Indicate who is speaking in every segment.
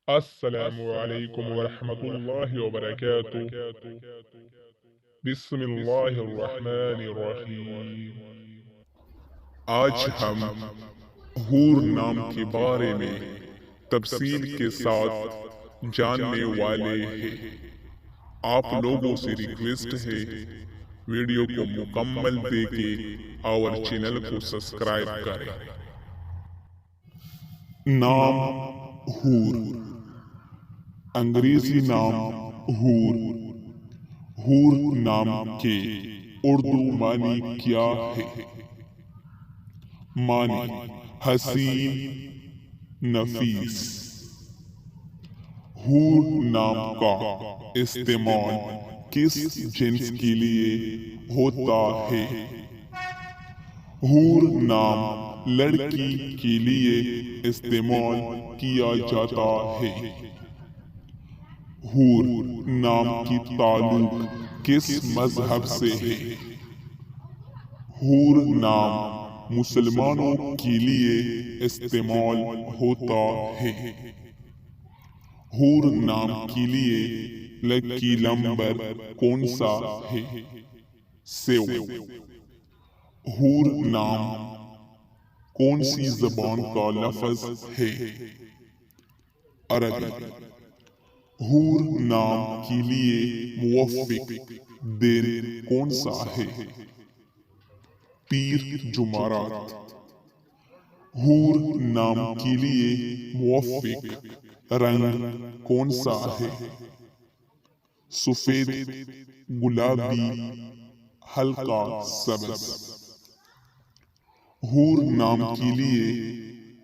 Speaker 1: السلام علیکم ورحمۃ اللہ وبرکاتہ۔ بسم اللہ الرحمن الرحیم۔ آج ہم ہور نام کے بارے میں تفصیل کے ساتھ جاننے والے ہیں۔ آپ لوگوں سے ریکویسٹ ہے ویڈیو کو مکمل دیکھیں اور چینل کو سبسکرائب کریں۔ نام ہور، انگریزی نام ہور۔ ہور نام کے اردو معنی کیا ہے؟ معنی حسین، نفیس۔ ہور نام کا استعمال کس جنس کے لیے ہوتا ہے؟ ہور نام لڑکی کے لیے استعمال کیا جاتا ہے۔ ہور نام کی تعلق کس مذہب سے ہے؟ ہور نام مسلمانوں کے لیے استعمال ہوتا ہے۔ ہور نام کے لیے لکی نمبر کون سا ہے؟ 7۔ ہور نام کون سی زبان کا لفظ ہے؟ عربی۔ ہور نام کے لیے موافق دن کون سا ہے؟ پیر جمعرات۔ ہور نام کے لیے موافق رنگ کون سا ہے؟ سفید، گلابی، ہلکا سبز۔ ہور نام کے لیے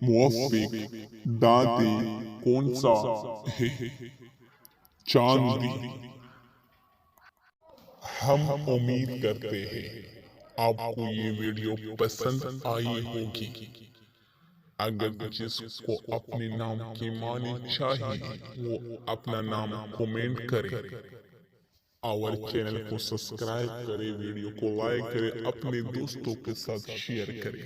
Speaker 1: موافق دانت کون سا ہے؟ چاندی۔ ہم امید کرتے ہیں آپ کو یہ ویڈیو پسند آئی ہوگی۔ اگر جس کو اپنے نام کی معنی چاہیے وہ اپنا نام کومنٹ کرے اور چینل کو سبسکرائب کرے، ویڈیو کو لائک کرے، اپنے دوستوں کے ساتھ شیئر کرے۔